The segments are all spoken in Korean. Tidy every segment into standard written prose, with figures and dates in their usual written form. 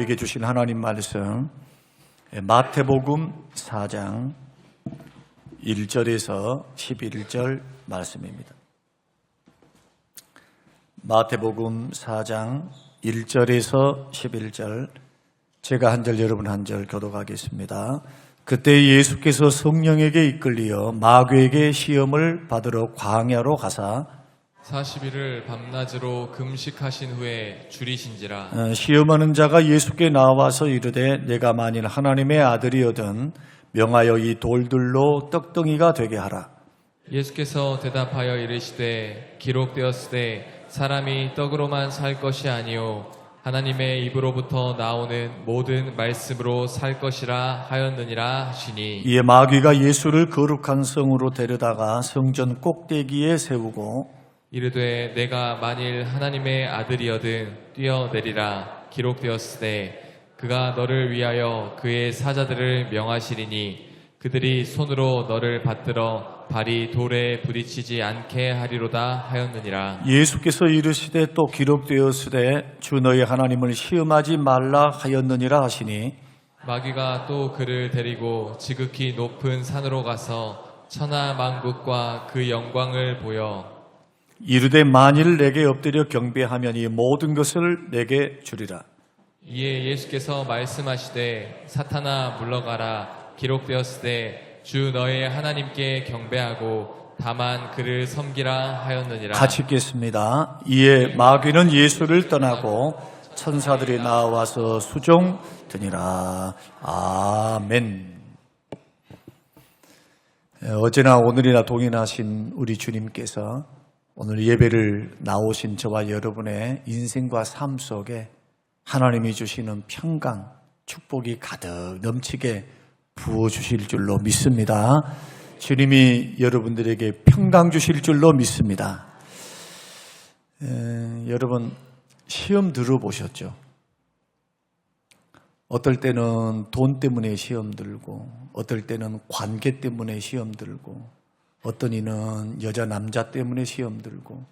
우리에게 주신 하나님 말씀 마태복음 4장 1절에서 11절 말씀입니다. 마태복음 4장 1절에서 11절, 제가 한 절 여러분 한 절 교독하겠습니다. 그때 예수께서 성령에게 이끌리어 마귀에게 시험을 받으러 광야로 가사 40일을 밤낮으로 금식하신 후에 줄이신지라. 시험하는 자가 예수께 나와서 이르되 내가 만일 하나님의 아들이거든 명하여 이 돌들로 떡덩이가 되게 하라. 예수께서 대답하여 이르시되 기록되었으되 사람이 떡으로만 살 것이 아니요 하나님의 입으로부터 나오는 모든 말씀으로 살 것이라 하였느니라 하시니, 이에 마귀가 예수를 거룩한 성으로 데려다가 성전 꼭대기에 세우고 이르되 내가 만일 하나님의 아들이여든 뛰어내리라. 기록되었으되 그가 너를 위하여 그의 사자들을 명하시리니 그들이 손으로 너를 받들어 발이 돌에 부딪히지 않게 하리로다 하였느니라. 예수께서 이르시되 또 기록되었으되 주 너희 하나님을 시험하지 말라 하였느니라 하시니, 마귀가 또 그를 데리고 지극히 높은 산으로 가서 천하 만국과 그 영광을 보여 이르되 만일 내게 엎드려 경배하면 이 모든 것을 내게 주리라. 이에 예수께서 말씀하시되 사탄아 물러가라. 기록되었으되 주 너의 하나님께 경배하고 다만 그를 섬기라 하였느니라. 같이 읽겠습니다. 이에 마귀는 예수를 떠나고 천사들이 나와서 수종 드니라. 아멘. 어제나 오늘이나 동행하신 우리 주님께서 오늘 예배를 나오신 저와 여러분의 인생과 삶 속에 하나님이 주시는 평강, 축복이 가득 넘치게 부어주실 줄로 믿습니다. 주님이 여러분들에게 평강 주실 줄로 믿습니다. 여러분 시험 들어보셨죠? 어떨 때는 돈 때문에 시험 들고, 어떨 때는 관계 때문에 시험 들고, 어떤 이는 여자 남자 때문에 시험 들고,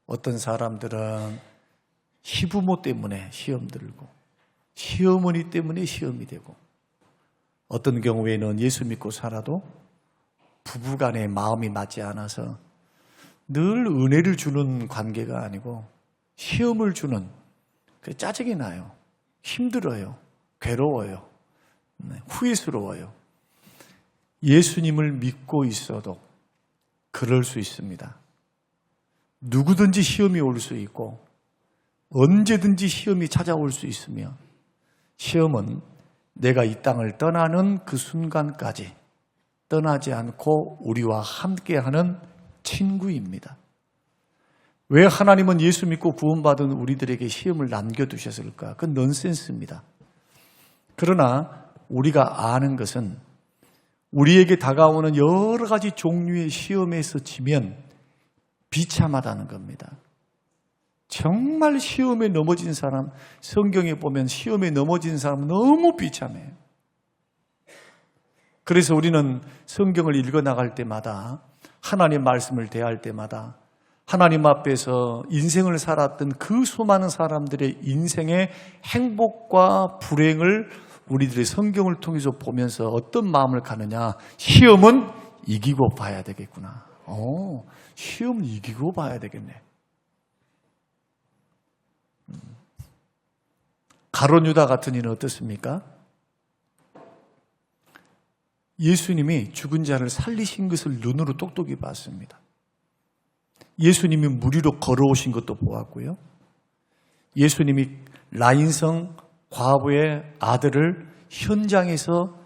어떤 사람들은 시부모 때문에 시험 들고, 시어머니 때문에 시험이 되고, 어떤 경우에는 예수 믿고 살아도 부부간의 마음이 맞지 않아서 늘 은혜를 주는 관계가 아니고 시험을 주는, 짜증이 나요. 힘들어요. 괴로워요. 후회스러워요. 예수님을 믿고 있어도 그럴 수 있습니다. 누구든지 시험이 올 수 있고 언제든지 시험이 찾아올 수 있으며, 시험은 내가 이 땅을 떠나는 그 순간까지 떠나지 않고 우리와 함께하는 친구입니다. 왜 하나님은 예수 믿고 구원받은 우리들에게 시험을 남겨두셨을까? 그건 넌센스입니다. 그러나 우리가 아는 것은 우리에게 다가오는 여러 가지 종류의 시험에서 지면 비참하다는 겁니다. 정말 시험에 넘어진 사람, 성경에 보면 시험에 넘어진 사람은 너무 비참해요. 그래서 우리는 성경을 읽어나갈 때마다, 하나님 말씀을 대할 때마다 하나님 앞에서 인생을 살았던 그 수많은 사람들의 인생의 행복과 불행을 우리들의 성경을 통해서 보면서 어떤 마음을 가느냐? 시험은 이기고 봐야 되겠구나. 시험은 이기고 봐야 되겠네. 가룟 유다 같은 이는 어떻습니까? 예수님이 죽은 자를 살리신 것을 눈으로 똑똑히 봤습니다. 예수님이 무리로 걸어오신 것도 보았고요. 예수님이 라인성 과부의 아들을 현장에서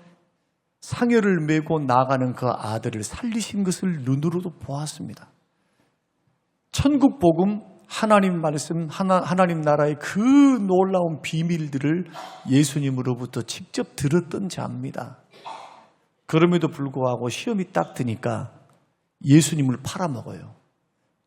상여를 메고 나가는 그 아들을 살리신 것을 눈으로도 보았습니다. 천국 복음, 하나님 말씀, 하나님 나라의 그 놀라운 비밀들을 예수님으로부터 직접 들었던 자입니다. 그럼에도 불구하고 시험이 딱 드니까 예수님을 팔아먹어요.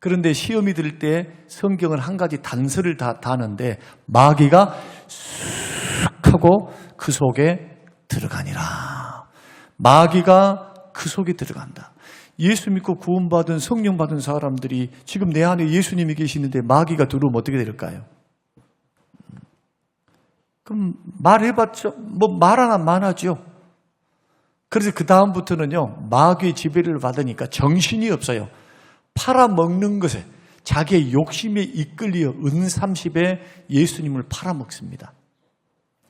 그런데 시험이 들 때 성경은 한 가지 단서를 다는데 마귀가 쑥 하고 그 속에 들어가니라. 마귀가 그 속에 들어간다. 예수 믿고 구원받은, 성령 받은 사람들이 지금 내 안에 예수님이 계시는데 마귀가 들어오면 어떻게 될까요? 그럼 말해봤자 뭐 말 하나 많아죠. 그래서 그 다음부터는요, 마귀의 지배를 받으니까 정신이 없어요. 팔아먹는 것에 자기의 욕심에 이끌려 은30에 예수님을 팔아먹습니다.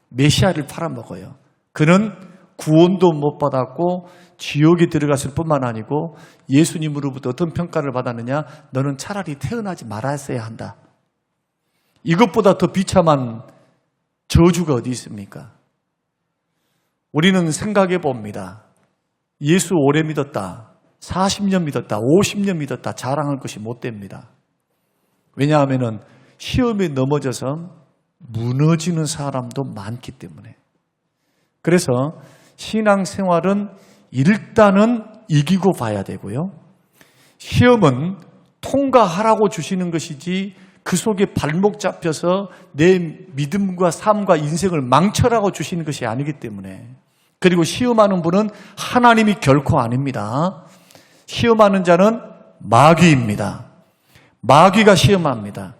메시아를 팔아먹어요. 그는 구원도 못 받았고 지옥에 들어갔을 뿐만 아니고 예수님으로부터 어떤 평가를 받았느냐? 너는 차라리 태어나지 말았어야 한다. 이것보다 더 비참한 저주가 어디 있습니까? 우리는 생각해 봅니다. 예수 오래 믿었다. 40년 믿었다. 50년 믿었다. 자랑할 것이 못 됩니다. 왜냐하면 시험에 넘어져서 무너지는 사람도 많기 때문에. 그래서 신앙생활은 일단은 이기고 봐야 되고요. 시험은 통과하라고 주시는 것이지 그 속에 발목 잡혀서 내 믿음과 삶과 인생을 망쳐라고 주시는 것이 아니기 때문에. 그리고 시험하는 분은 하나님이 결코 아닙니다. 시험하는 자는 마귀입니다. 마귀가 시험합니다.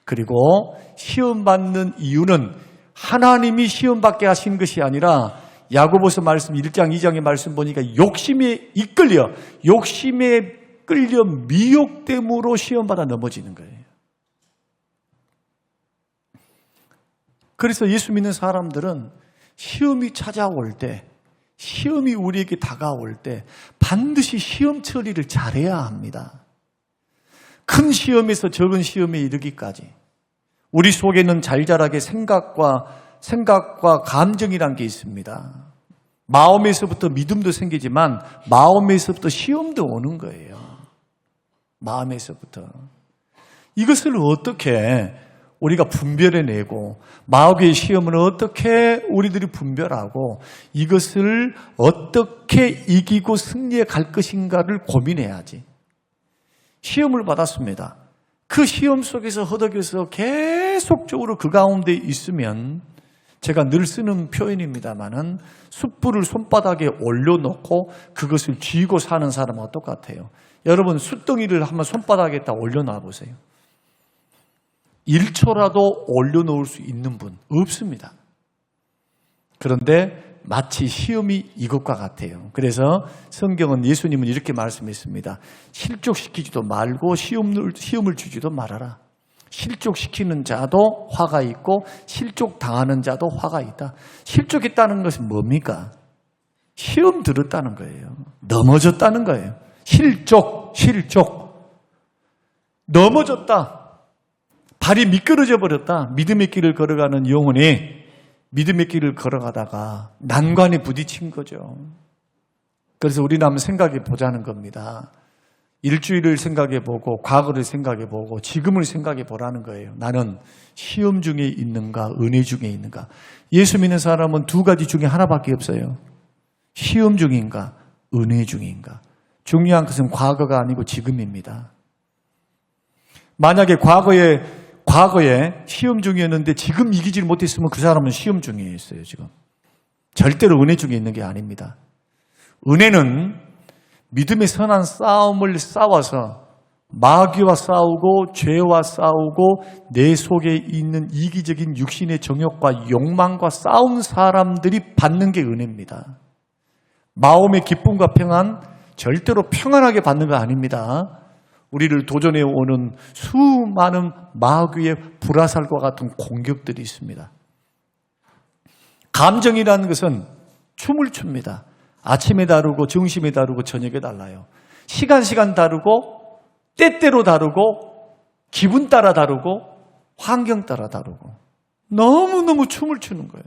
그리고 시험받는 이유는 하나님이 시험받게 하신 것이 아니라 야고보서 말씀 1장 2장의 말씀 보니까 욕심에 끌려 미혹됨으로 시험받아 넘어지는 거예요. 그래서 예수 믿는 사람들은 시험이 찾아올 때, 시험이 우리에게 다가올 때 반드시 시험 처리를 잘해야 합니다. 큰 시험에서 적은 시험에 이르기까지 우리 속에는 잘잘하게 생각과 감정이란 게 있습니다. 마음에서부터 믿음도 생기지만 마음에서부터 시험도 오는 거예요. 마음에서부터. 이것을 어떻게 우리가 분별해내고 마귀의 시험은 어떻게 우리들이 분별하고 이것을 어떻게 이기고 승리해 갈 것인가를 고민해야지. 시험을 받았습니다. 그 시험 속에서 허덕여서 계속적으로 그 가운데 있으면 제가 늘 쓰는 표현입니다마는 숯불을 손바닥에 올려놓고 그것을 쥐고 사는 사람과 똑같아요. 여러분 숯덩이를 한번 손바닥에다 올려놔 보세요. 1초라도 올려놓을 수 있는 분 없습니다. 그런데 마치 시험이 이것과 같아요. 그래서 성경은 예수님은 이렇게 말씀했습니다. 실족시키지도 말고 시험을 주지도 말아라. 실족시키는 자도 화가 있고 실족당하는 자도 화가 있다. 실족했다는 것은 뭡니까? 시험 들었다는 거예요. 넘어졌다는 거예요. 실족. 넘어졌다. 발이 미끄러져 버렸다. 믿음의 길을 걸어가는 영혼이 믿음의 길을 걸어가다가 난관에 부딪힌 거죠. 그래서 우리는 한번 생각해 보자는 겁니다. 일주일을 생각해 보고 과거를 생각해 보고 지금을 생각해 보라는 거예요. 나는 시험 중에 있는가 은혜 중에 있는가. 예수 믿는 사람은 두 가지 중에 하나밖에 없어요. 시험 중인가 은혜 중인가. 중요한 것은 과거가 아니고 지금입니다. 만약에 과거에 시험 중이었는데 지금 이기질 못했으면 그 사람은 시험 중에 있어요. 지금 절대로 은혜 중에 있는 게 아닙니다. 은혜는 믿음의 선한 싸움을 싸워서 마귀와 싸우고 죄와 싸우고 내 속에 있는 이기적인 육신의 정욕과 욕망과 싸운 사람들이 받는 게 은혜입니다. 마음의 기쁨과 평안 절대로 평안하게 받는 거 아닙니다. 우리를 도전해 오는 수많은 마귀의 불화살과 같은 공격들이 있습니다. 감정이라는 것은 춤을 춥니다. 아침에 다르고 정심에 다르고 저녁에 달라요. 시간 다르고 때때로 다르고 기분 따라 다르고 환경 따라 다르고 너무너무 춤을 추는 거예요.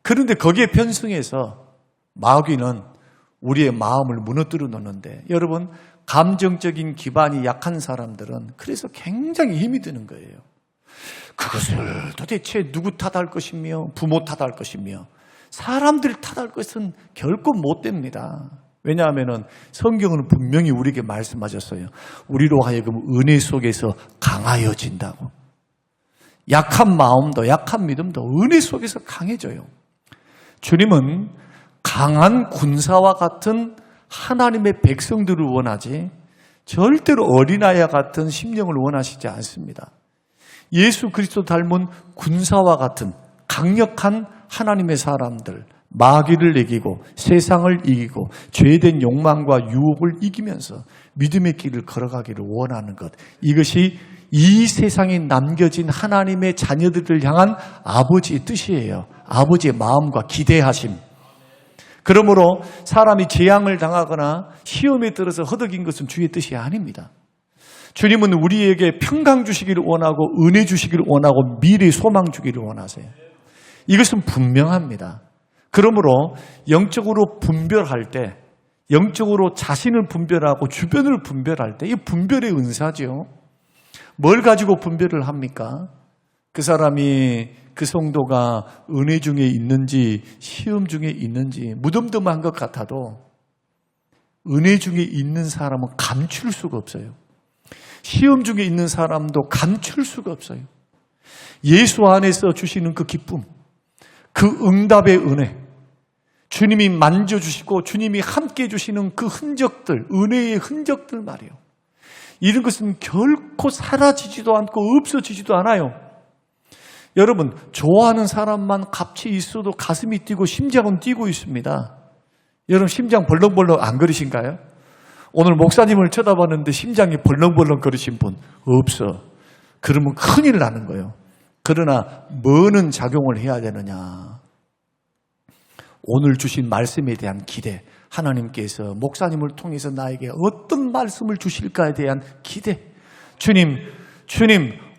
그런데 거기에 편승해서 마귀는 우리의 마음을 무너뜨려 놓는데 여러분 감정적인 기반이 약한 사람들은 그래서 굉장히 힘이 드는 거예요. 그것을 도대체 누구 탓할 것이며 부모 탓할 것이며 사람들 탓할 것은 결코 못 됩니다. 왜냐하면 성경은 분명히 우리에게 말씀하셨어요. 우리로 하여금 은혜 속에서 강하여진다고. 약한 마음도 약한 믿음도 은혜 속에서 강해져요. 주님은 강한 군사와 같은 하나님의 백성들을 원하지 절대로 어린아이와 같은 심령을 원하시지 않습니다. 예수 그리스도 닮은 군사와 같은 강력한 하나님의 사람들, 마귀를 이기고 세상을 이기고 죄된 욕망과 유혹을 이기면서 믿음의 길을 걸어가기를 원하는 것, 이것이 이 세상에 남겨진 하나님의 자녀들을 향한 아버지의 뜻이에요. 아버지의 마음과 기대하심. 그러므로 사람이 재앙을 당하거나 시험에 들어서 허덕인 것은 주의 뜻이 아닙니다. 주님은 우리에게 평강 주시기를 원하고 은혜 주시기를 원하고 미래의 소망 주기를 원하세요. 이것은 분명합니다. 그러므로 영적으로 분별할 때, 영적으로 자신을 분별하고 주변을 분별할 때, 이 분별의 은사죠. 뭘 가지고 분별을 합니까? 그 사람이, 그 성도가 은혜 중에 있는지 시험 중에 있는지 무덤덤한 것 같아도 은혜 중에 있는 사람은 감출 수가 없어요. 시험 중에 있는 사람도 감출 수가 없어요. 예수 안에서 주시는 그 기쁨, 그 응답의 은혜, 주님이 만져주시고 주님이 함께 해주시는 그 흔적들, 은혜의 흔적들 말이에요. 이런 것은 결코 사라지지도 않고 없어지지도 않아요. 여러분, 좋아하는 사람만 같이 있어도 가슴이 뛰고 심장은 뛰고 있습니다. 여러분, 심장 벌렁벌렁 안 거리신가요? 오늘 목사님을 쳐다봤는데 심장이 벌렁벌렁 거리신 분 없어. 그러면 큰일 나는 거예요. 그러나 뭐는 작용을 해야 되느냐? 오늘 주신 말씀에 대한 기대, 하나님께서 목사님을 통해서 나에게 어떤 말씀을 주실까에 대한 기대. 주님,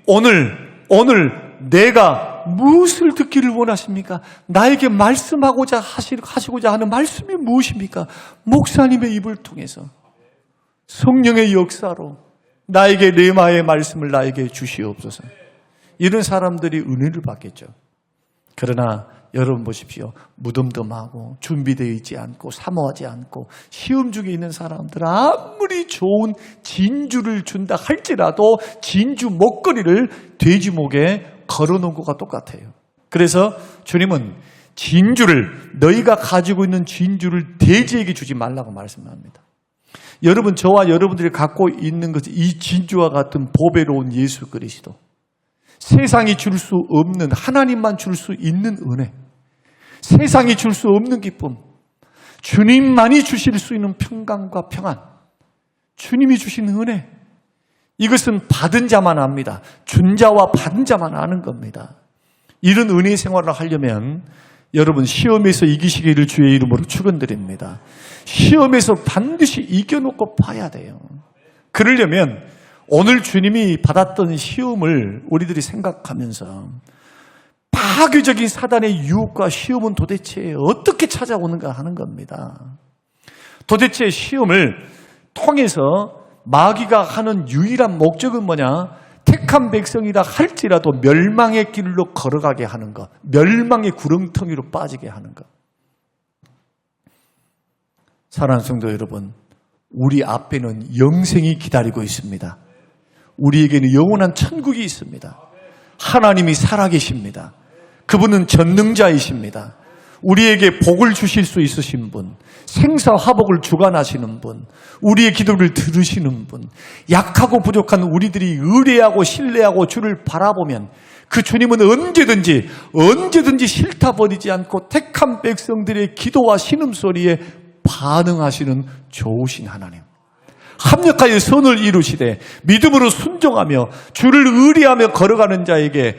오늘 내가 무엇을 듣기를 원하십니까? 나에게 말씀하고자 하시고자 하는 말씀이 무엇입니까? 목사님의 입을 통해서 성령의 역사로 나에게 레마의 말씀을 나에게 주시옵소서. 이런 사람들이 은혜를 받겠죠. 그러나 여러분 보십시오. 무덤덤하고 준비되어 있지 않고 사모하지 않고 시험 중에 있는 사람들, 아무리 좋은 진주를 준다 할지라도 진주 목걸이를 돼지 목에 걸어놓은 것과 똑같아요. 그래서 주님은 진주를, 너희가 가지고 있는 진주를 돼지에게 주지 말라고 말씀합니다. 여러분, 저와 여러분들이 갖고 있는 것은 이 진주와 같은 보배로운 예수 그리스도, 세상이 줄 수 없는, 하나님만 줄 수 있는 은혜, 세상이 줄 수 없는 기쁨, 주님만이 주실 수 있는 평강과 평안, 주님이 주신 은혜, 이것은 받은 자만 압니다. 준 자와 받은 자만 아는 겁니다. 이런 은혜 생활을 하려면 여러분, 시험에서 이기시기를 주의 이름으로 축원드립니다. 시험에서 반드시 이겨놓고 봐야 돼요. 그러려면 오늘 주님이 받았던 시험을 우리들이 생각하면서 파괴적인 사단의 유혹과 시험은 도대체 어떻게 찾아오는가 하는 겁니다. 도대체 시험을 통해서 마귀가 하는 유일한 목적은 뭐냐? 택한 백성이라 할지라도 멸망의 길로 걸어가게 하는 것, 멸망의 구렁텅이로 빠지게 하는 것. 사랑하는 성도 여러분, 우리 앞에는 영생이 기다리고 있습니다. 우리에게는 영원한 천국이 있습니다. 하나님이 살아계십니다. 그분은 전능자이십니다. 우리에게 복을 주실 수 있으신 분, 생사화복을 주관하시는 분, 우리의 기도를 들으시는 분, 약하고 부족한 우리들이 의뢰하고 신뢰하고 주를 바라보면 그 주님은 언제든지 싫다 버리지 않고 택한 백성들의 기도와 신음소리에 반응하시는 좋으신 하나님. 합력하여 선을 이루시되 믿음으로 순종하며 주를 의뢰하며 걸어가는 자에게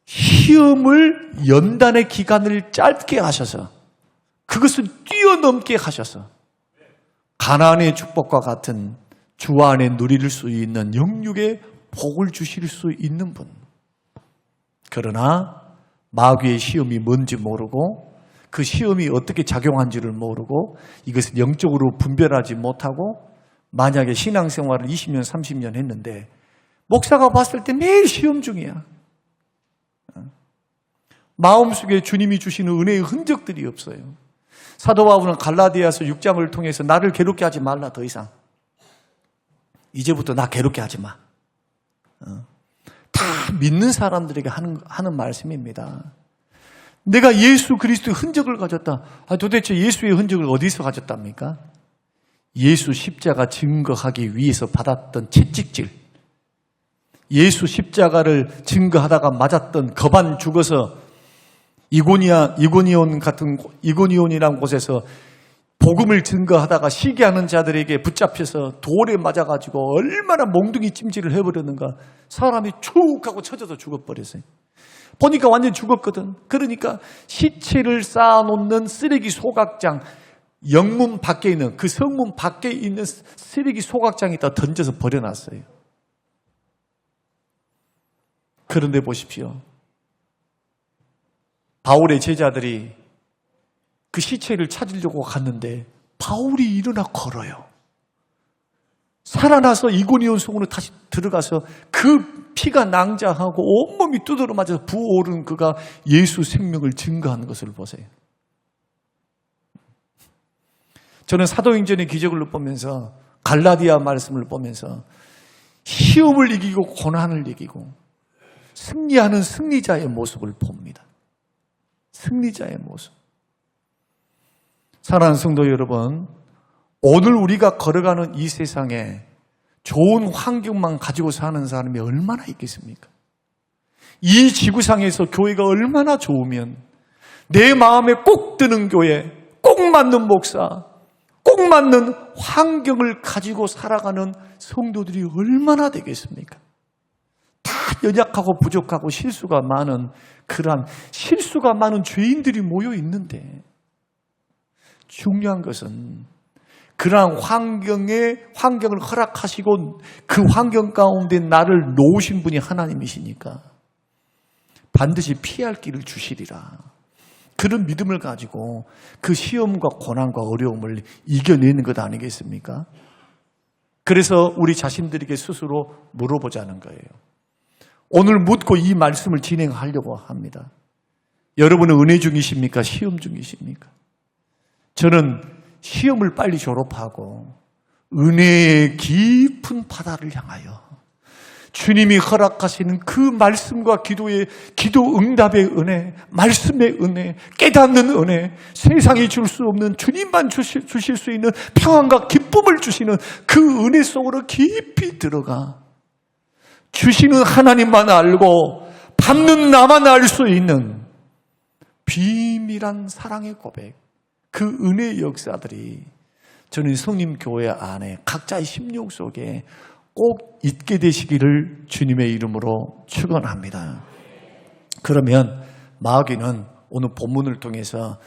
시험을 연단의 기간을 짧게 하셔서 그것을 뛰어넘게 하셔서 가나안의 축복과 같은 주 안에 누릴 수 있는 영육의 복을 주실 수 있는 분. 그러나 마귀의 시험이 뭔지 모르고 그 시험이 어떻게 작용한지를 모르고 이것을 영적으로 분별하지 못하고 만약에 신앙생활을 20년, 30년 했는데 목사가 봤을 때 매일 시험 중이야. 마음속에 주님이 주시는 은혜의 흔적들이 없어요. 사도 바울은 갈라디아서 6장을 통해서 나를 괴롭게 하지 말라, 더 이상. 이제부터 나 괴롭게 하지 마. 다 믿는 사람들에게 하는 말씀입니다. 내가 예수 그리스도의 흔적을 가졌다. 도대체 예수의 흔적을 어디서 가졌답니까? 예수 십자가 증거하기 위해서 받았던 채찍질, 예수 십자가를 증거하다가 맞았던 거반 죽어서 이고니온이라는 곳에서 복음을 증거하다가 시기하는 자들에게 붙잡혀서 돌에 맞아가지고 얼마나 몽둥이 찜질을 해버렸는가. 사람이 축 하고 쳐져서 죽어버렸어요. 보니까 완전히 죽었거든. 그러니까 시체를 쌓아놓는 쓰레기 소각장, 영문 밖에 있는, 그 성문 밖에 있는 쓰레기 소각장에다 던져서 버려놨어요. 그런데 보십시오. 바울의 제자들이 그 시체를 찾으려고 갔는데 바울이 일어나 걸어요. 살아나서 이고니온 성으로 다시 들어가서 그 피가 낭자하고 온몸이 두드러 맞아서 부어오른 그가 예수 생명을 증거하는 것을 보세요. 저는 사도행전의 기적을 보면서 갈라디아 말씀을 보면서 시험을 이기고 고난을 이기고 승리하는 승리자의 모습을 봅니다. 승리자의 모습. 사랑하는 성도 여러분, 오늘 우리가 걸어가는 이 세상에 좋은 환경만 가지고 사는 사람이 얼마나 있겠습니까? 이 지구상에서 교회가 얼마나 좋으면 내 마음에 꼭 드는 교회, 꼭 맞는 목사, 꼭 맞는 환경을 가지고 살아가는 성도들이 얼마나 되겠습니까? 다 연약하고 부족하고 실수가 많은 그러한 실수가 많은 죄인들이 모여 있는데 중요한 것은 그러한 환경을 허락하시고 그 환경 가운데 나를 놓으신 분이 하나님이시니까 반드시 피할 길을 주시리라. 그런 믿음을 가지고 그 시험과 고난과 어려움을 이겨내는 것 아니겠습니까? 그래서 우리 자신들에게 스스로 물어보자는 거예요. 오늘 묻고 이 말씀을 진행하려고 합니다. 여러분은 은혜 중이십니까? 시험 중이십니까? 저는 시험을 빨리 졸업하고 은혜의 깊은 바다를 향하여 주님이 허락하시는 그 말씀과 기도 응답의 은혜, 말씀의 은혜, 깨닫는 은혜, 세상이 줄 수 없는 주님만 주실 수 있는 평안과 기쁨을 주시는 그 은혜 속으로 깊이 들어가 주시는 하나님만 알고 받는 나만 알 수 있는 비밀한 사랑의 고백, 그 은혜의 역사들이 저는 성림교회 안에 각자의 심령 속에 꼭 있게 되시기를 주님의 이름으로 축원합니다. 그러면 마귀는 오늘 본문을 통해서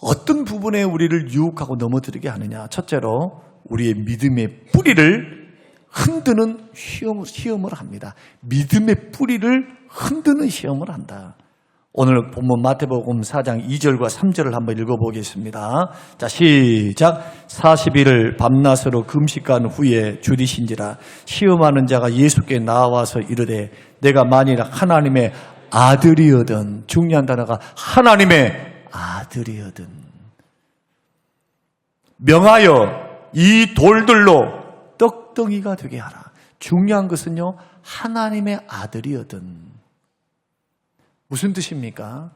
어떤 부분에 우리를 유혹하고 넘어뜨리게 하느냐. 첫째로 우리의 믿음의 뿌리를 흔드는 시험을 합니다. 믿음의 뿌리를 흔드는 시험을 한다. 오늘 본문 마태복음 4장 2절과 3절을 한번 읽어보겠습니다. 자, 시작. 40일을 밤낮으로 금식한 후에 주리신지라 시험하는 자가 예수께 나와서 이르되 내가 만일 하나님의 아들이거든. 중요한 단어가 하나님의 아들이거든. 명하여 이 돌들로 떡덩이가 되게 하라. 중요한 것은요, 하나님의 아들이거든. 무슨 뜻입니까?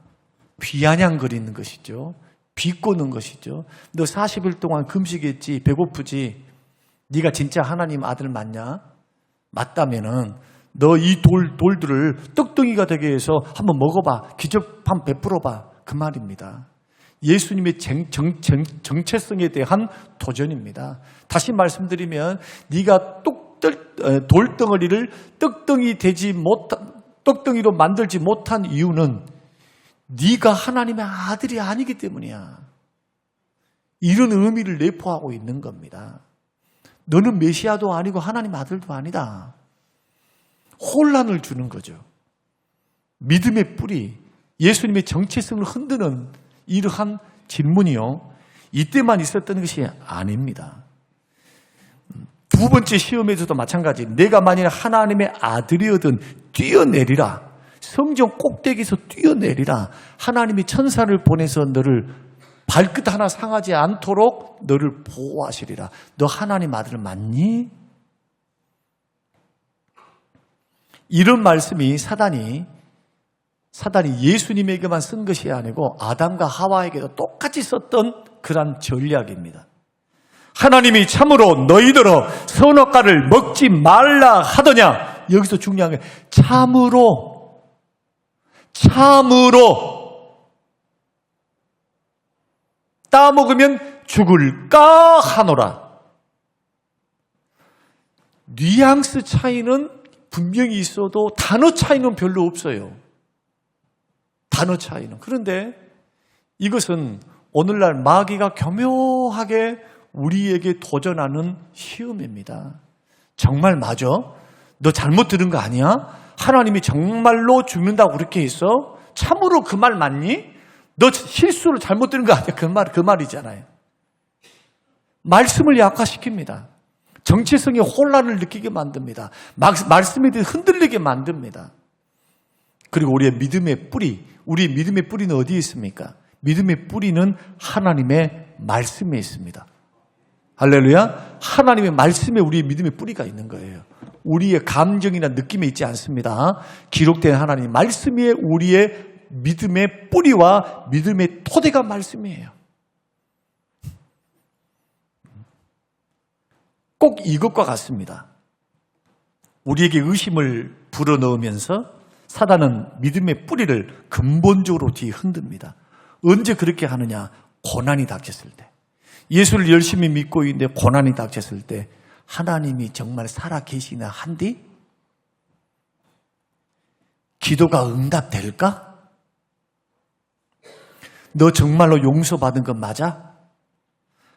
비아냥거리는 것이죠. 비꼬는 것이죠. 너 40일 동안 금식했지, 배고프지, 네가 진짜 하나님 아들 맞냐? 맞다면은 너 이 돌들을 떡덩이가 되게 해서 한번 먹어봐. 기적 한번 베풀어봐. 그 말입니다. 예수님의 정체성에 대한 도전입니다. 다시 말씀드리면 네가 돌덩어리를 떡덩이로 만들지 못한 이유는 네가 하나님의 아들이 아니기 때문이야. 이런 의미를 내포하고 있는 겁니다. 너는 메시아도 아니고 하나님 아들도 아니다. 혼란을 주는 거죠. 믿음의 뿌리, 예수님의 정체성을 흔드는 이러한 질문이요, 이때만 있었던 것이 아닙니다. 두 번째 시험에서도 마찬가지. 내가 만일 하나님의 아들이거든 뛰어내리라. 성전 꼭대기에서 뛰어내리라. 하나님이 천사를 보내서 너를 발끝 하나 상하지 않도록 너를 보호하시리라. 너 하나님 아들 맞니? 이런 말씀이 사단이 예수님에게만 쓴 것이 아니고 아담과 하와에게도 똑같이 썼던 그런 전략입니다. 하나님이 참으로 너희들어 선악과를 먹지 말라 하더냐? 여기서 중요한 게 참으로 따먹으면 죽을까 하노라. 뉘앙스 차이는 분명히 있어도 단어 차이는 별로 없어요. 단어 차이는. 그런데 이것은 오늘날 마귀가 교묘하게 우리에게 도전하는 시험입니다. 정말 맞아? 너 잘못 들은 거 아니야? 하나님이 정말로 죽는다고 그렇게 했어? 참으로 그 말 맞니? 너 실수로 잘못 들은 거 아니야? 그 말이잖아요. 말씀을 약화시킵니다. 정체성의 혼란을 느끼게 만듭니다. 말씀에 대해 흔들리게 만듭니다. 그리고 우리의 믿음의 뿌리는 어디에 있습니까? 믿음의 뿌리는 하나님의 말씀에 있습니다. 할렐루야. 하나님의 말씀에 우리의 믿음의 뿌리가 있는 거예요. 우리의 감정이나 느낌에 있지 않습니다. 기록된 하나님 말씀에 우리의 믿음의 뿌리와 믿음의 토대가 말씀이에요. 꼭 이것과 같습니다. 우리에게 의심을 불어넣으면서 사단은 믿음의 뿌리를 근본적으로 흔듭니다. 언제 그렇게 하느냐? 고난이 닥쳤을 때. 예수를 열심히 믿고 있는데 고난이 닥쳤을 때 하나님이 정말 살아계시나 한디? 기도가 응답될까? 너 정말로 용서받은 건 맞아?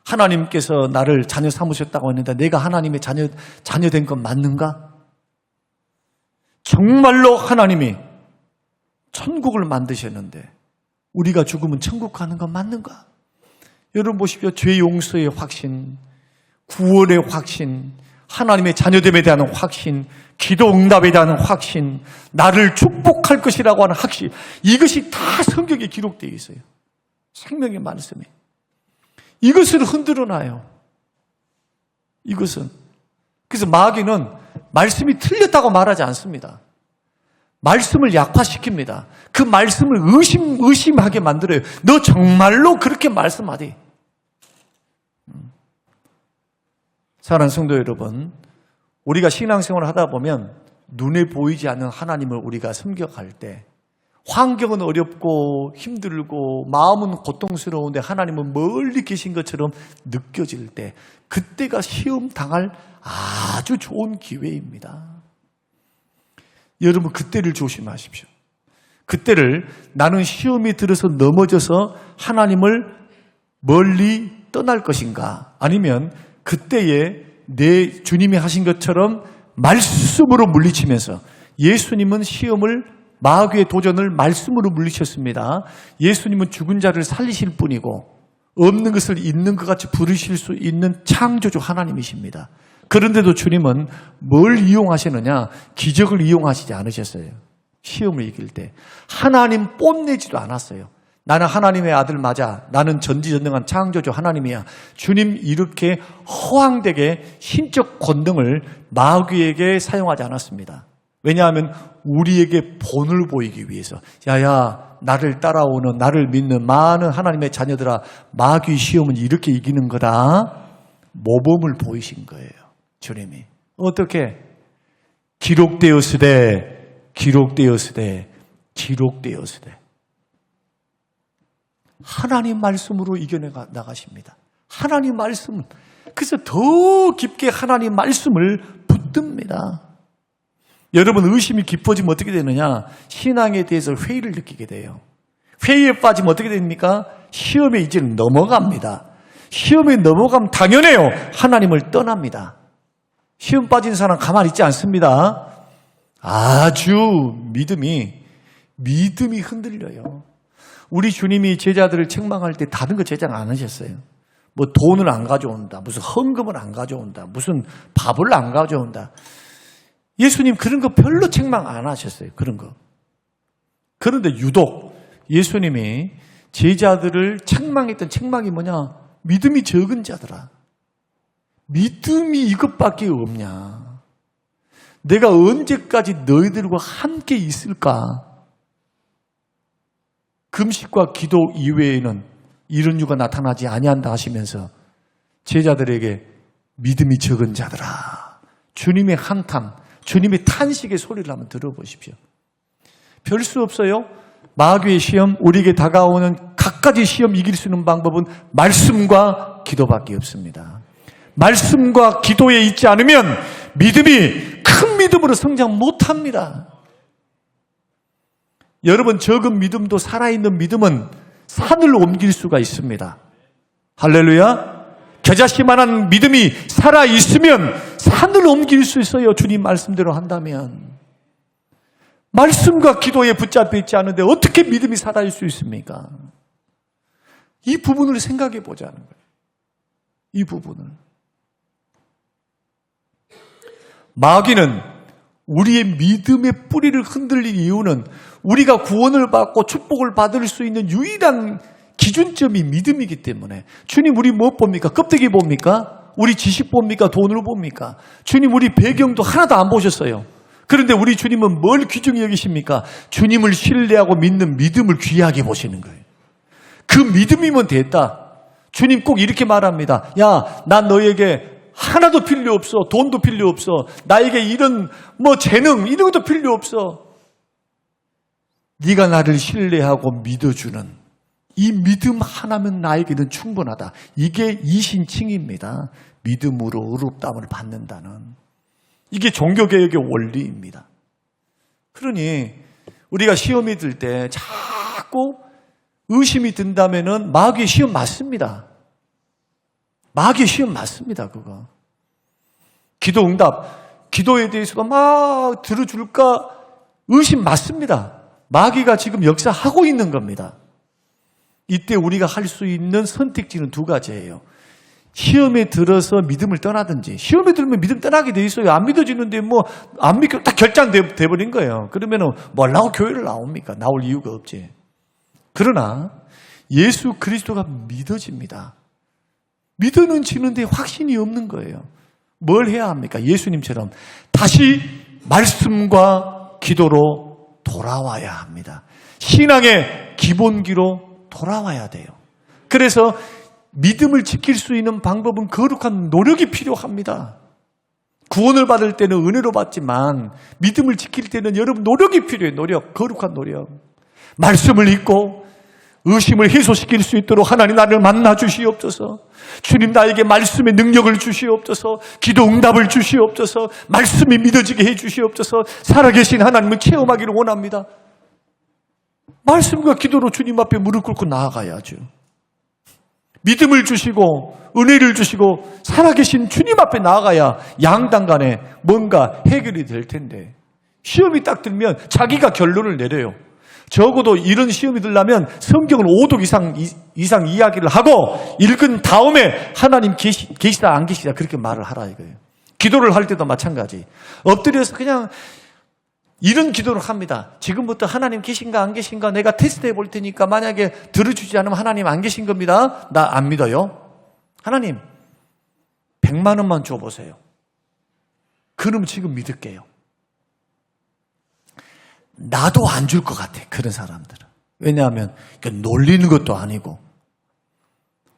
하나님께서 나를 자녀 삼으셨다고 했는데 내가 하나님의 자녀 된 건 맞는가? 정말로 하나님이 천국을 만드셨는데 우리가 죽으면 천국 가는 건 맞는가? 여러분 보십시오. 죄 용서의 확신, 구원의 확신, 하나님의 자녀됨에 대한 확신, 기도 응답에 대한 확신, 나를 축복할 것이라고 하는 확신, 이것이 다 성경에 기록되어 있어요. 생명의 말씀에. 이것을 흔들어놔요. 이것은. 그래서 마귀는 말씀이 틀렸다고 말하지 않습니다. 말씀을 약화시킵니다. 그 말씀을 의심하게 만들어요. 너 정말로 그렇게 말씀하디? 사랑하는 성도 여러분, 우리가 신앙생활을 하다 보면 눈에 보이지 않는 하나님을 우리가 섬겨갈 때 환경은 어렵고 힘들고 마음은 고통스러운데 하나님은 멀리 계신 것처럼 느껴질 때 그때가 시험 당할 아주 좋은 기회입니다. 여러분 그때를 조심하십시오. 그때를 나는 시험이 들어서 넘어져서 하나님을 멀리 떠날 것인가? 아니면 그때에 내 주님이 하신 것처럼 말씀으로 물리치면서 예수님은 시험을 마귀의 도전을 말씀으로 물리쳤습니다. 예수님은 죽은 자를 살리실 분이고 없는 것을 있는 것 같이 부르실 수 있는 창조주 하나님이십니다. 그런데도 주님은 뭘 이용하시느냐? 기적을 이용하시지 않으셨어요. 시험을 이길 때. 하나님 뽐내지도 않았어요. 나는 하나님의 아들 맞아. 나는 전지전능한 창조주 하나님이야. 주님 이렇게 허황되게 신적 권능을 마귀에게 사용하지 않았습니다. 왜냐하면 우리에게 본을 보이기 위해서. 야야, 나를 따라오는, 나를 믿는 많은 하나님의 자녀들아, 마귀 시험은 이렇게 이기는 거다. 모범을 보이신 거예요. 주님이. 어떻게? 기록되었으되 하나님 말씀으로 이겨내 나가십니다. 하나님 말씀. 그래서 더 깊게 하나님 말씀을 붙듭니다. 여러분 의심이 깊어지면 어떻게 되느냐? 신앙에 대해서 회의를 느끼게 돼요. 회의에 빠지면 어떻게 됩니까? 시험에 이제 넘어갑니다. 시험에 넘어가면 당연해요. 하나님을 떠납니다. 시험 빠진 사람 가만히 있지 않습니다. 아주 믿음이 흔들려요. 우리 주님이 제자들을 책망할 때 다른 거 제작 안 하셨어요. 뭐 돈을 안 가져온다. 무슨 헌금을 안 가져온다. 무슨 밥을 안 가져온다. 예수님 그런 거 별로 책망 안 하셨어요. 그런 거. 그런데 유독 예수님이 제자들을 책망했던 책망이 뭐냐? 믿음이 적은 자들아. 믿음이 이것밖에 없냐? 내가 언제까지 너희들과 함께 있을까? 금식과 기도 이외에는 이런 이유가 나타나지 아니한다 하시면서 제자들에게 믿음이 적은 자들아, 주님의 한탄, 주님의 탄식의 소리를 한번 들어보십시오. 별 수 없어요. 마귀의 시험, 우리에게 다가오는 갖가지 시험 이길 수 있는 방법은 말씀과 기도밖에 없습니다. 말씀과 기도에 있지 않으면 믿음이 큰 믿음으로 성장 못합니다. 여러분, 적은 믿음도 살아있는 믿음은 산을 옮길 수가 있습니다. 할렐루야. 겨자씨만한 믿음이 살아있으면 산을 옮길 수 있어요. 주님 말씀대로 한다면. 말씀과 기도에 붙잡혀 있지 않은데 어떻게 믿음이 살아있을 수 있습니까? 이 부분을 생각해 보자는 거예요. 이 부분을. 마귀는 우리의 믿음의 뿌리를 흔들린 이유는 우리가 구원을 받고 축복을 받을 수 있는 유일한 기준점이 믿음이기 때문에. 주님, 우리 뭐 봅니까? 껍데기 봅니까? 우리 지식 봅니까? 돈을 봅니까? 주님, 우리 배경도 하나도 안 보셨어요. 그런데 우리 주님은 뭘 귀중히 여기십니까? 주님을 신뢰하고 믿는 믿음을 귀하게 보시는 거예요. 그 믿음이면 됐다. 주님 꼭 이렇게 말합니다. 야, 난 너에게 하나도 필요 없어. 돈도 필요 없어. 나에게 이런 재능 이런 것도 필요 없어. 네가 나를 신뢰하고 믿어주는 이 믿음 하나면 나에게는 충분하다. 이게 이신칭입니다. 믿음으로 의롭다함을 받는다는. 이게 종교개혁의 원리입니다. 그러니 우리가 시험이 들 때 자꾸 의심이 든다면은 마귀의 시험 맞습니다. 마귀의 시험 맞습니다. 그거. 기도 응답, 기도에 대해서도 막 들어줄까 의심 맞습니다. 마귀가 지금 역사하고 있는 겁니다. 이때 우리가 할 수 있는 선택지는 두 가지예요. 시험에 들어서 믿음을 떠나든지. 시험에 들면 믿음 떠나게 돼 있어요. 안 믿어지는데 안 믿고 딱 결정돼 버린 거예요. 그러면은 뭐라고 교회를 나옵니까? 나올 이유가 없지. 그러나 예수 그리스도가 믿어집니다. 믿어는 지는데 확신이 없는 거예요. 뭘 해야 합니까? 예수님처럼 다시 말씀과 기도로 돌아와야 합니다. 신앙의 기본기로 돌아와야 돼요. 그래서 믿음을 지킬 수 있는 방법은 거룩한 노력이 필요합니다. 구원을 받을 때는 은혜로 받지만 믿음을 지킬 때는 여러분 노력이 필요해요. 노력, 거룩한 노력. 말씀을 읽고 의심을 해소시킬 수 있도록 하나님 나를 만나 주시옵소서. 주님 나에게 말씀의 능력을 주시옵소서. 기도 응답을 주시옵소서. 말씀이 믿어지게 해 주시옵소서. 살아계신 하나님을 체험하기를 원합니다. 말씀과 기도로 주님 앞에 무릎 꿇고 나아가야죠. 믿음을 주시고 은혜를 주시고 살아계신 주님 앞에 나아가야 양당 간에 뭔가 해결이 될 텐데 시험이 딱 들면 자기가 결론을 내려요. 적어도 이런 시험이 들려면 성경을 5독 이상 이야기를 하고 읽은 다음에 하나님 계시다 안 계시다 그렇게 말을 하라 이거예요. 기도를 할 때도 마찬가지. 엎드려서 그냥 이런 기도를 합니다. 지금부터 하나님 계신가 안 계신가 내가 테스트해 볼 테니까 만약에 들어주지 않으면 하나님 안 계신 겁니다. 나 안 믿어요. 하나님 100만 원만 줘보세요. 그럼 지금 믿을게요. 나도 안 줄 것 같아. 그런 사람들은. 왜냐하면 놀리는 것도 아니고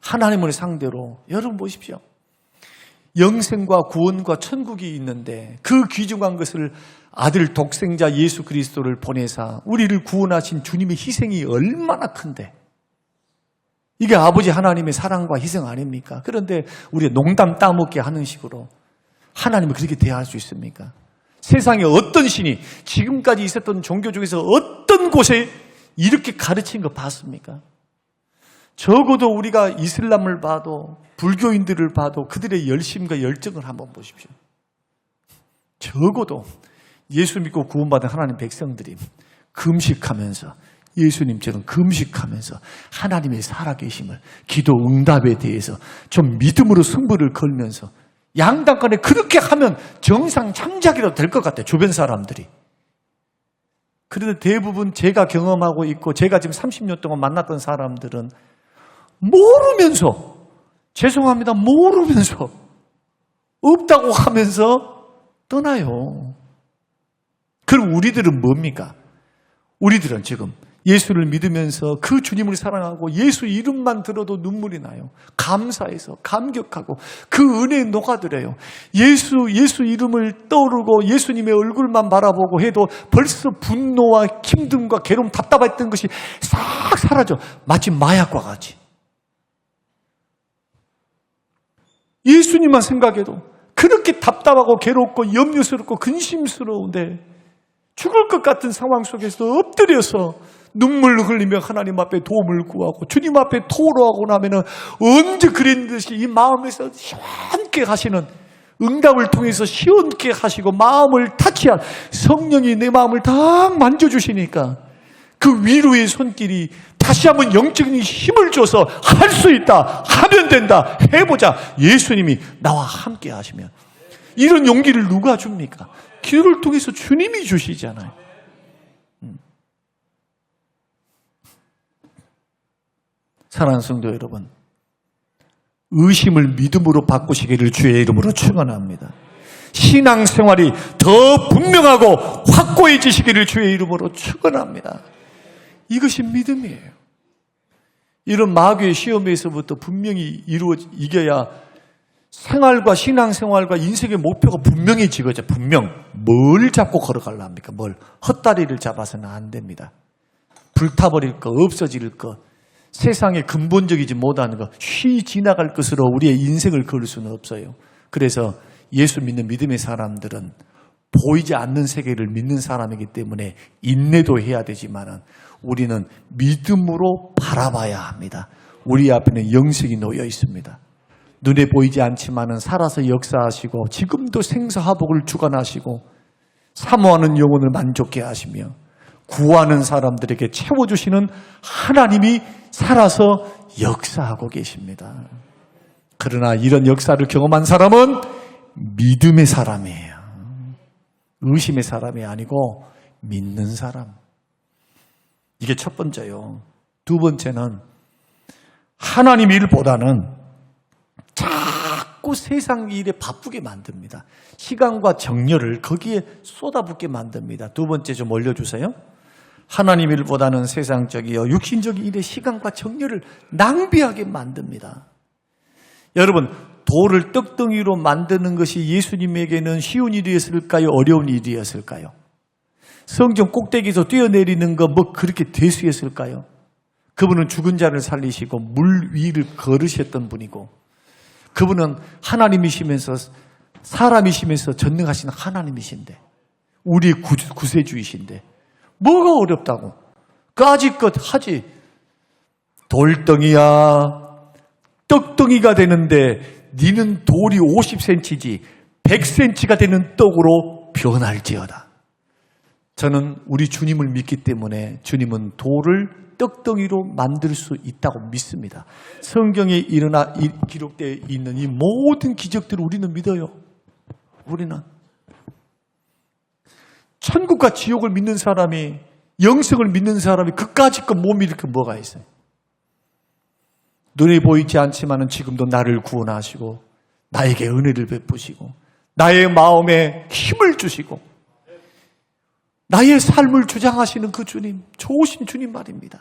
하나님을 상대로 여러분 보십시오. 영생과 구원과 천국이 있는데 그 귀중한 것을 아들 독생자 예수 그리스도를 보내사 우리를 구원하신 주님의 희생이 얼마나 큰데 이게 아버지 하나님의 사랑과 희생 아닙니까? 그런데 우리가 농담 따먹게 하는 식으로 하나님을 그렇게 대할 수 있습니까? 세상에 어떤 신이 지금까지 있었던 종교 중에서 어떤 곳에 이렇게 가르친 거 봤습니까? 적어도 우리가 이슬람을 봐도 불교인들을 봐도 그들의 열심과 열정을 한번 보십시오. 적어도 예수 믿고 구원받은 하나님 백성들이 금식하면서 예수님처럼 금식하면서 하나님의 살아계심을 기도 응답에 대해서 좀 믿음으로 승부를 걸면서 양당 간에 그렇게 하면 정상 참작이라도 될 것 같아요. 주변 사람들이. 그런데 대부분 제가 경험하고 있고 제가 지금 30년 동안 만났던 사람들은 모르면서 죄송합니다. 모르면서 없다고 하면서 떠나요. 그럼 우리들은 뭡니까? 우리들은 지금 예수를 믿으면서 그 주님을 사랑하고 예수 이름만 들어도 눈물이 나요. 감사해서 감격하고 그 은혜에 녹아들어요. 예수 이름을 떠오르고 예수님의 얼굴만 바라보고 해도 벌써 분노와 힘듦과 괴로움, 답답했던 것이 싹 사라져. 마치 마약과 같이. 예수님만 생각해도 그렇게 답답하고 괴롭고 염려스럽고 근심스러운데 죽을 것 같은 상황 속에서 엎드려서 눈물을 흘리며 하나님 앞에 도움을 구하고 주님 앞에 토로하고 나면은 언제 그랬듯이 이 마음에서 시원케 하시는, 응답을 통해서 시원케 하시고 마음을 타치한 성령이 내 마음을 다 만져주시니까 그 위로의 손길이 다시 한번 영적인 힘을 줘서 할 수 있다, 하면 된다, 해보자. 예수님이 나와 함께 하시면 이런 용기를 누가 줍니까? 기도를 통해서 주님이 주시잖아요. 사랑하는 성도 여러분, 의심을 믿음으로 바꾸시기를 주의 이름으로 축원합니다. 신앙생활이 더 분명하고 확고해지시기를 주의 이름으로 축원합니다. 이것이 믿음이에요. 이런 마귀의 시험에서부터 분명히 이겨야 생활과 신앙생활과 인생의 목표가 분명해지거든요. 분명. 뭘 잡고 걸어가려 합니까? 뭘. 헛다리를 잡아서는 안 됩니다. 불타버릴 것, 없어질 것, 세상에 근본적이지 못한 것, 쉬 지나갈 것으로 우리의 인생을 걸을 수는 없어요. 그래서 예수 믿는 믿음의 사람들은 보이지 않는 세계를 믿는 사람이기 때문에 인내도 해야 되지만 우리는 믿음으로 바라봐야 합니다. 우리 앞에는 영생이 놓여 있습니다. 눈에 보이지 않지만 살아서 역사하시고 지금도 생사화복을 주관하시고 사모하는 영혼을 만족해 하시며 구하는 사람들에게 채워주시는 하나님이 살아서 역사하고 계십니다. 그러나 이런 역사를 경험한 사람은 믿음의 사람이에요. 의심의 사람이 아니고 믿는 사람. 이게 첫 번째요. 두 번째는 하나님 일보다는 자꾸 세상 일에 바쁘게 만듭니다. 시간과 정열을 거기에 쏟아붓게 만듭니다. 두 번째 좀 올려주세요. 하나님 일보다는 세상적이요 육신적인 일에 시간과 정열을 낭비하게 만듭니다. 여러분, 돌을 떡덩이로 만드는 것이 예수님에게는 쉬운 일이었을까요? 어려운 일이었을까요? 성전 꼭대기에서 뛰어내리는 거 뭐 그렇게 대수였을까요? 그분은 죽은 자를 살리시고 물 위를 걸으셨던 분이고 그분은 하나님이시면서 사람이시면서 전능하신 하나님이신데 우리의 구세주이신데 뭐가 어렵다고? 까짓것 하지. 돌덩이야 떡덩이가 되는데 니는 돌이 50cm지 100cm가 되는 떡으로 변할지어다. 저는 우리 주님을 믿기 때문에 주님은 돌을 떡덩이로 만들 수 있다고 믿습니다. 성경에 기록되어 있는 이 모든 기적들을 우리는 믿어요. 우리는 천국과 지옥을 믿는 사람이, 영생을 믿는 사람이 그까짓 것 못 믿을 게 뭐가 있어요? 눈에 보이지 않지만 지금도 나를 구원하시고 나에게 은혜를 베푸시고 나의 마음에 힘을 주시고 나의 삶을 주장하시는 그 주님, 좋으신 주님 말입니다.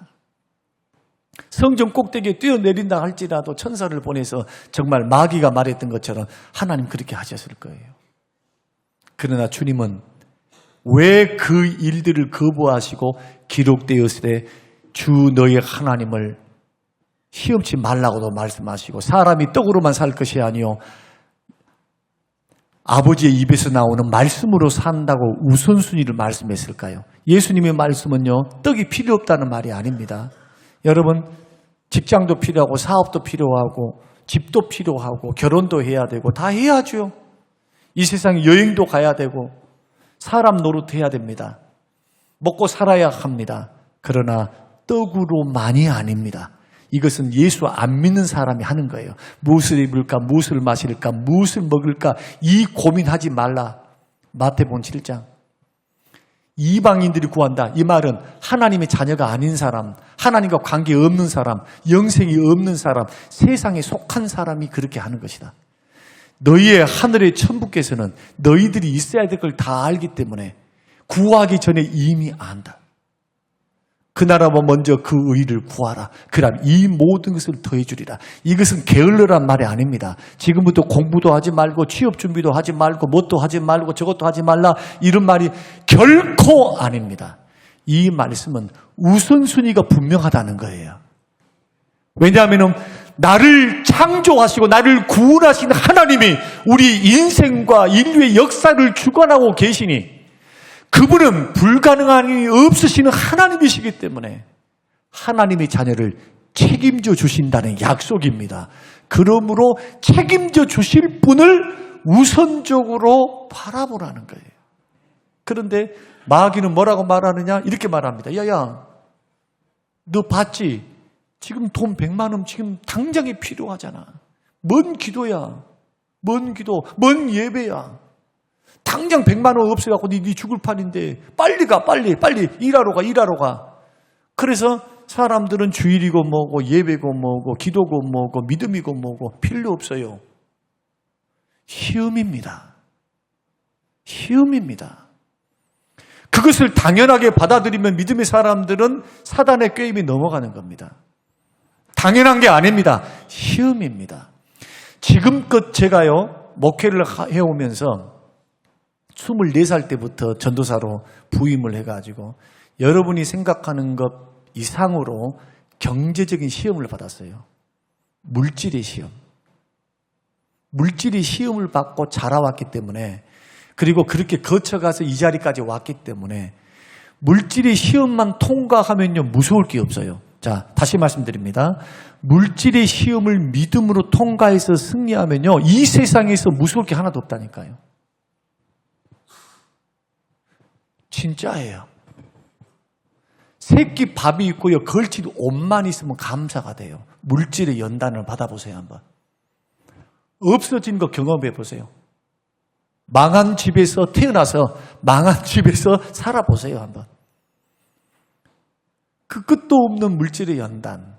성전 꼭대기에 뛰어내린다 할지라도 천사를 보내서 정말 마귀가 말했던 것처럼 하나님 그렇게 하셨을 거예요. 그러나 주님은 왜 그 일들을 거부하시고 기록되었을 때 주 너의 하나님을 시험치 말라고도 말씀하시고 사람이 떡으로만 살 것이 아니요 아버지의 입에서 나오는 말씀으로 산다고 우선순위를 말씀했을까요? 예수님의 말씀은요 떡이 필요 없다는 말이 아닙니다. 여러분, 직장도 필요하고 사업도 필요하고 집도 필요하고 결혼도 해야 되고 다 해야죠. 이 세상에 여행도 가야 되고 사람 노릇해야 됩니다. 먹고 살아야 합니다. 그러나 떡으로만이 아닙니다. 이것은 예수 안 믿는 사람이 하는 거예요. 무엇을 입을까, 무엇을 마실까, 무엇을 먹을까 이 고민하지 말라. 마태복음 7장. 이방인들이 구한다. 이 말은 하나님의 자녀가 아닌 사람, 하나님과 관계 없는 사람, 영생이 없는 사람, 세상에 속한 사람이 그렇게 하는 것이다. 너희의 하늘의 천부께서는 너희들이 있어야 될 걸 다 알기 때문에 구하기 전에 이미 안다. 그 나라와 먼저 그 의를 구하라. 그럼 이 모든 것을 더해 주리라. 이것은 게을러란 말이 아닙니다. 지금부터 공부도 하지 말고 취업 준비도 하지 말고 뭣도 하지 말고 저것도 하지 말라 이런 말이 결코 아닙니다. 이 말씀은 우선순위가 분명하다는 거예요. 왜냐하면 나를 창조하시고 나를 구원하신 하나님이 우리 인생과 인류의 역사를 주관하고 계시니 그분은 불가능함이 없으시는 하나님이시기 때문에 하나님의 자녀를 책임져 주신다는 약속입니다. 그러므로 책임져 주실 분을 우선적으로 바라보라는 거예요. 그런데 마귀는 뭐라고 말하느냐? 이렇게 말합니다. 야야, 너 봤지? 지금 돈 100만 원 지금 당장에 필요하잖아. 뭔 기도야? 뭔 기도? 뭔 예배야? 당장 100만 원 없어갖고 네 죽을 판인데 빨리 가, 빨리 일하러 가. 그래서 사람들은 주일이고 뭐고 예배고 뭐고 기도고 뭐고 믿음이고 뭐고 필요 없어요. 시험입니다. 그것을 당연하게 받아들이면 믿음의 사람들은 사단의 꾀임이 넘어가는 겁니다. 당연한 게 아닙니다. 시험입니다. 지금껏 제가요 목회를 해오면서 24살 때부터 전도사로 부임을 해가지고 여러분이 생각하는 것 이상으로 경제적인 시험을 받았어요. 물질의 시험. 물질의 시험을 받고 자라왔기 때문에 그리고 그렇게 거쳐가서 이 자리까지 왔기 때문에 물질의 시험만 통과하면요 무서울 게 없어요. 자, 다시 말씀드립니다. 물질의 시험을 믿음으로 통과해서 승리하면요 이 세상에서 무서울 게 하나도 없다니까요. 진짜예요. 새끼 밥이 있고요 걸치도 옷만 있으면 감사가 돼요. 물질의 연단을 받아보세요. 한번 없어진 거 경험해 보세요. 망한 집에서 태어나서 망한 집에서 살아보세요. 한번 그 끝도 없는 물질의 연단,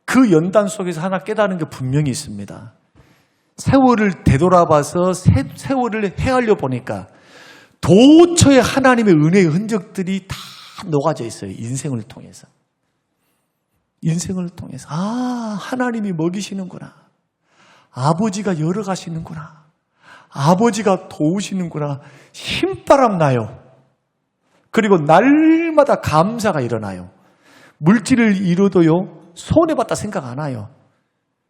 그 연단 속에서 하나 깨달은 게 분명히 있습니다. 세월을 되돌아봐서 세월을 헤아려 보니까 도처에 하나님의 은혜의 흔적들이 다 녹아져 있어요. 인생을 통해서. 아, 하나님이 먹이시는구나. 아버지가 열어가시는구나. 아버지가 도우시는구나. 힘바람 나요. 그리고 날마다 감사가 일어나요. 물질을 이루어도요 손해봤다 생각 안 해요.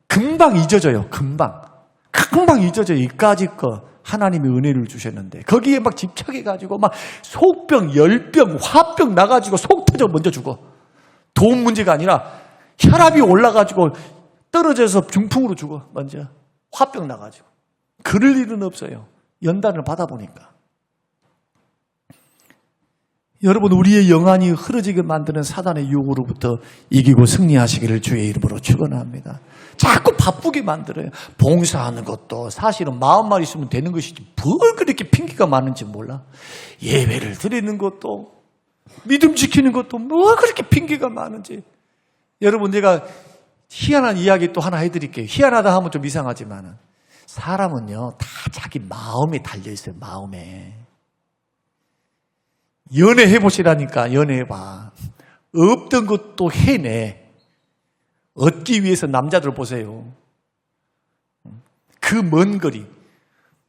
금방 잊어져요. 금방 잊어져요. 이까짓 거 하나님이 은혜를 주셨는데 거기에 막 집착해가지고 막 속병, 열병, 화병 나가지고 속 터져 먼저 죽어. 돈 문제가 아니라 혈압이 올라가지고 떨어져서 중풍으로 죽어. 먼저 화병 나가지고. 그럴 일은 없어요. 연단을 받아보니까. 여러분, 우리의 영안이 흐려지게 만드는 사단의 유혹으로부터 이기고 승리하시기를 주의 이름으로 축원합니다. 자꾸 바쁘게 만들어요. 봉사하는 것도 사실은 마음만 있으면 되는 것이지 뭘 그렇게 핑계가 많은지 몰라. 예배를 드리는 것도 믿음 지키는 것도 뭘 그렇게 핑계가 많은지. 여러분, 제가 희한한 이야기 또 하나 해드릴게요. 희한하다 하면 좀 이상하지만 사람은요 다 자기 마음에 달려있어요. 마음에. 연애해보시라니까. 연애해봐. 없던 것도 해내. 얻기 위해서 남자들 보세요. 그 먼 거리.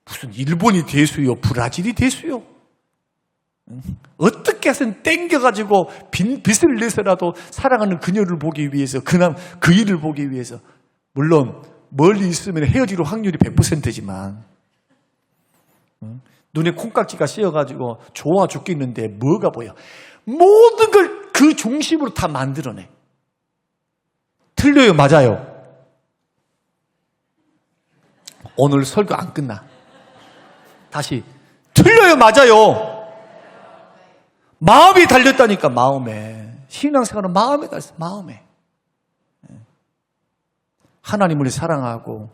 무슨 일본이 대수요 브라질이 대수요. 어떻게 해서는 땡겨가지고 빚을 내서라도 사랑하는 그녀를 보기 위해서 그 일을 보기 위해서. 물론 멀리 있으면 헤어질 확률이 100%지만 눈에 콩깍지가 씌어가지고 좋아 죽겠는데 뭐가 보여. 모든 걸 그 중심으로 다 만들어내. 틀려요? 맞아요? 오늘 설교 안 끝나. 다시. 틀려요? 맞아요? 마음이 달렸다니까. 마음에. 신앙생활은 마음에 달렸어. 마음에. 하나님을 사랑하고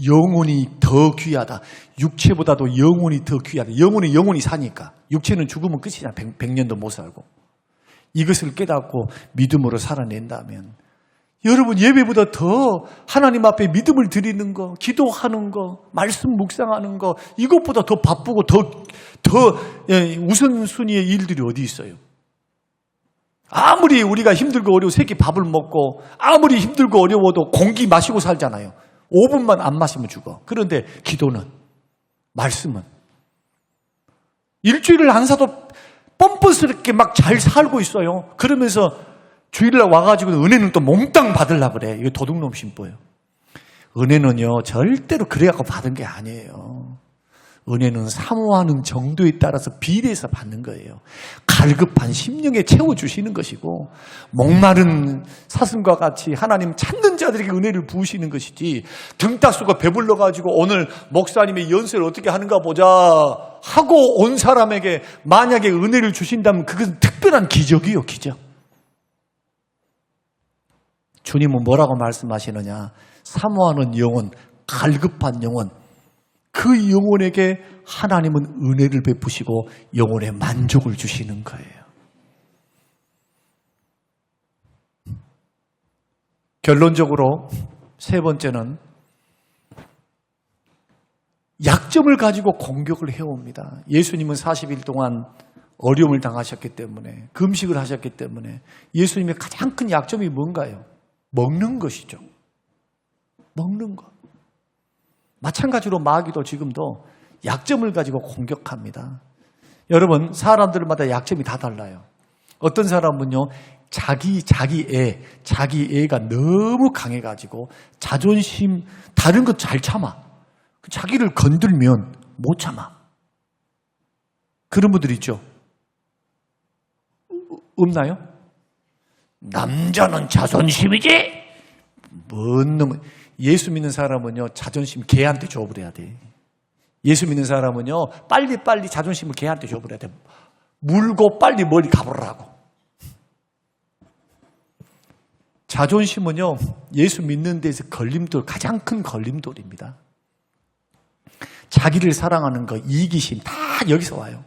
영혼이 더 귀하다. 육체보다도 영혼이 더 귀하다. 영혼이 사니까. 육체는 죽으면 끝이잖아. 100년도 못 살고. 이것을 깨닫고 믿음으로 살아낸다면 여러분, 예배보다 더 하나님 앞에 믿음을 드리는 거, 기도하는 거, 말씀 묵상하는 거, 이것보다 더 바쁘고 더 우선순위의 일들이 어디 있어요? 아무리 우리가 힘들고 어려워 새끼 밥을 먹고 아무리 힘들고 어려워도 공기 마시고 살잖아요. 5분만 안 마시면 죽어. 그런데 기도는, 말씀은 일주일을 안 사도 뻔뻔스럽게 막 잘 살고 있어요. 그러면서 주일날 와가지고 은혜는 또 몽땅 받으려고 그래. 이거 도둑놈 심보예요. 은혜는요 절대로 그래갖고 받은 게 아니에요. 은혜는 사모하는 정도에 따라서 비례해서 받는 거예요. 갈급한 심령에 채워주시는 것이고 목마른 사슴과 같이 하나님 찾는 자들에게 은혜를 부으시는 것이지, 등 따수고 배불러가지고 오늘 목사님의 연세를 어떻게 하는가 보자 하고 온 사람에게 만약에 은혜를 주신다면 그것은 특별한 기적이에요. 기적. 주님은 뭐라고 말씀하시느냐, 사모하는 영혼, 갈급한 영혼, 그 영혼에게 하나님은 은혜를 베푸시고 영혼에 만족을 주시는 거예요. 결론적으로 세 번째는 약점을 가지고 공격을 해옵니다. 예수님은 40일 동안 어려움을 당하셨기 때문에, 금식을 하셨기 때문에 예수님의 가장 큰 약점이 뭔가요? 먹는 것이죠. 먹는 것. 마찬가지로 마귀도 지금도 약점을 가지고 공격합니다. 여러분, 사람들마다 약점이 다 달라요. 어떤 사람은요, 자기 애가 너무 강해가지고 자존심, 다른 것 잘 참아. 자기를 건들면 못 참아. 그런 분들 있죠? 없나요? 남자는 자존심이지? 뭔 놈. 예수 믿는 사람은요, 자존심 개한테 줘버려야 돼. 예수 믿는 사람은요, 빨리 자존심을 개한테 줘버려야 돼. 물고 빨리 멀리 가버리라고. 자존심은요, 예수 믿는 데서 걸림돌, 가장 큰 걸림돌입니다. 자기를 사랑하는 거, 이기심, 다 여기서 와요.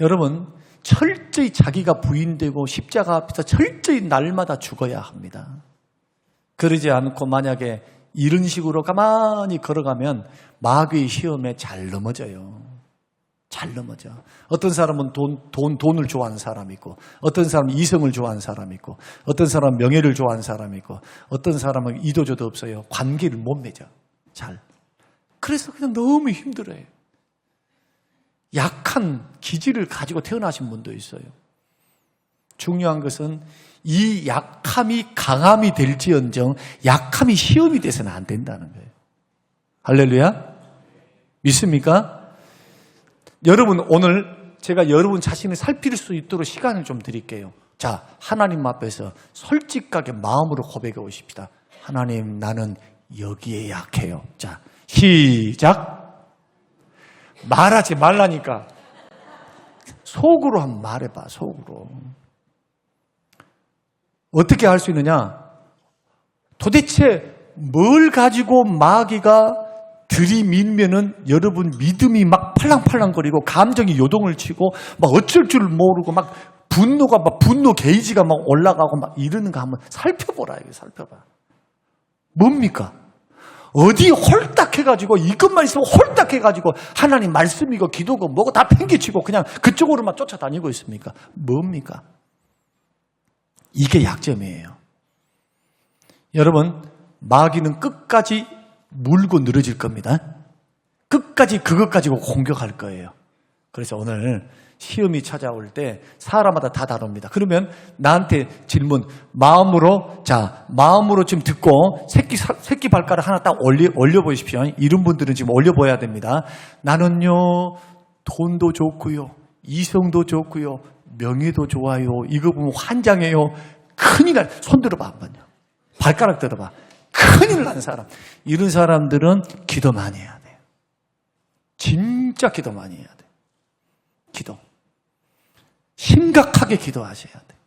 여러분, 철저히 자기가 부인되고 십자가 앞에서 철저히 날마다 죽어야 합니다. 그러지 않고 만약에 이런 식으로 가만히 걸어가면 마귀의 시험에 잘 넘어져요. 잘 넘어져. 어떤 사람은 돈을 좋아하는 사람이 있고, 어떤 사람은 이성을 좋아하는 사람이 있고, 어떤 사람은 명예를 좋아하는 사람이 있고, 어떤 사람은 이도저도 없어요. 관계를 못 맺어. 잘. 그래서 그냥 너무 힘들어요. 약한 기질을 가지고 태어나신 분도 있어요. 중요한 것은 이 약함이 강함이 될지언정 약함이 시험이 돼서는 안 된다는 거예요. 할렐루야? 믿습니까? 여러분, 오늘 제가 여러분 자신을 살필 수 있도록 시간을 좀 드릴게요. 자, 하나님 앞에서 솔직하게 마음으로 고백해 오십시다. 하나님, 나는 여기에 약해요. 자, 시작. 말하지 말라니까. 속으로 한번 말해봐. 속으로. 어떻게 할 수 있느냐? 도대체 뭘 가지고 마귀가 들이밀면은 여러분 믿음이 막 팔랑팔랑거리고 감정이 요동을 치고 막 어쩔 줄 모르고 막 분노 게이지가 막 올라가고 막 이러는 거 한번 살펴보라. 이거 살펴봐. 뭡니까? 어디 홀딱해가지고 이것만 있으면 홀딱해가지고 하나님 말씀이고 기도고 뭐고 다 팽개치고 그냥 그쪽으로만 쫓아다니고 있습니까? 뭡니까? 이게 약점이에요. 여러분, 마귀는 끝까지 물고 늘어질 겁니다. 끝까지 그것 가지고 공격할 거예요. 그래서 오늘 시험이 찾아올 때 사람마다 다 다릅니다. 그러면 나한테 질문, 마음으로 지금 듣고 새끼 발가락 하나 딱 올려보십시오. 이런 분들은 지금 올려보여야 됩니다. 나는요, 돈도 좋고요, 이성도 좋고요, 명예도 좋아요. 이거 보면 환장해요. 큰일 날, 손 들어봐 한번요. 발가락 들어봐. 큰일 난 사람. 이런 사람들은 기도 많이 해야 돼요. 진짜 기도 많이 해야 돼요. 기도. 심각하게 기도하셔야 돼요.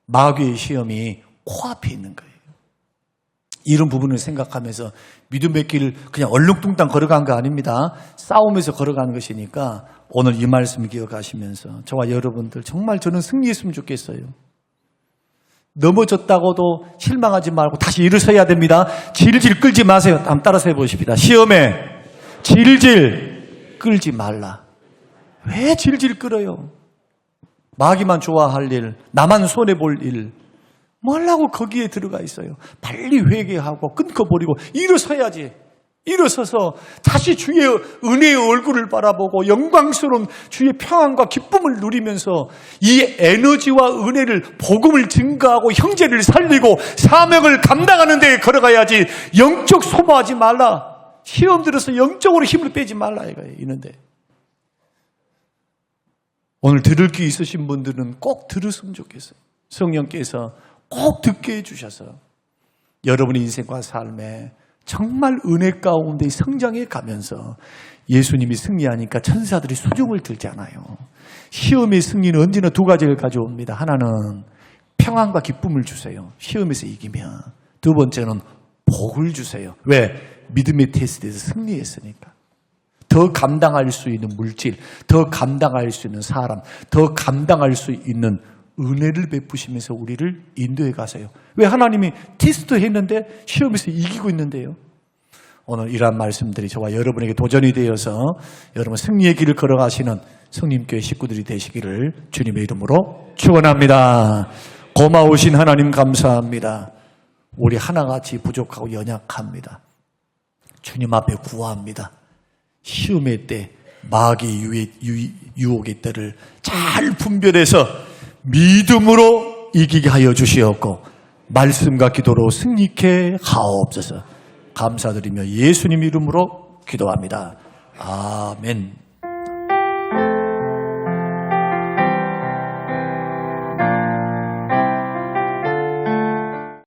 마귀의 시험이 코앞에 있는 거예요. 이런 부분을 생각하면서 믿음의 길을 그냥 얼렁뚱땅 걸어간 거 아닙니다. 싸우면서 걸어가는 것이니까 오늘 이 말씀 기억하시면서 저와 여러분들 정말 저는 승리했으면 좋겠어요. 넘어졌다고도 실망하지 말고 다시 일어서야 됩니다. 질질 끌지 마세요. 한번 따라서 해보십시다. 시험에 질질 끌지 말라. 왜 질질 끌어요? 마귀만 좋아할 일, 나만 손해볼 일, 뭐하려고 거기에 들어가 있어요. 빨리 회개하고 끊고버리고 일어서야지. 일어서서 다시 주의 은혜의 얼굴을 바라보고 영광스러운 주의 평안과 기쁨을 누리면서 이 에너지와 은혜를, 복음을 증거하고 형제를 살리고 사명을 감당하는 데에 걸어가야지. 영적 소모하지 말라. 시험 들어서 영적으로 힘을 빼지 말라 이거예요. 이는데 오늘 들을 게 있으신 분들은 꼭 들으시면 좋겠어요. 성령께서 꼭 듣게 해주셔서 여러분의 인생과 삶에 정말 은혜 가운데 성장해 가면서 예수님이 승리하니까 천사들이 수종을 들잖아요. 시험의 승리는 언제나 두 가지를 가져옵니다. 하나는 평안과 기쁨을 주세요. 시험에서 이기면. 두 번째는 복을 주세요. 왜? 믿음의 테스트에서 승리했으니까. 더 감당할 수 있는 물질, 더 감당할 수 있는 사람, 더 감당할 수 있는 은혜를 베푸시면서 우리를 인도해 가세요. 왜? 하나님이 테스트 했는데 시험에서 이기고 있는데요. 오늘 이러한 말씀들이 저와 여러분에게 도전이 되어서 여러분 승리의 길을 걸어가시는 성림교회 식구들이 되시기를 주님의 이름으로 축원합니다. 고마우신 하나님 감사합니다. 우리 하나같이 부족하고 연약합니다. 주님 앞에 구합니다. 시험의 때, 마귀의 유혹의 때를 잘 분별해서 믿음으로 이기게 하여 주시옵고 말씀과 기도로 승리케 하옵소서. 감사드리며 예수님 이름으로 기도합니다. 아멘.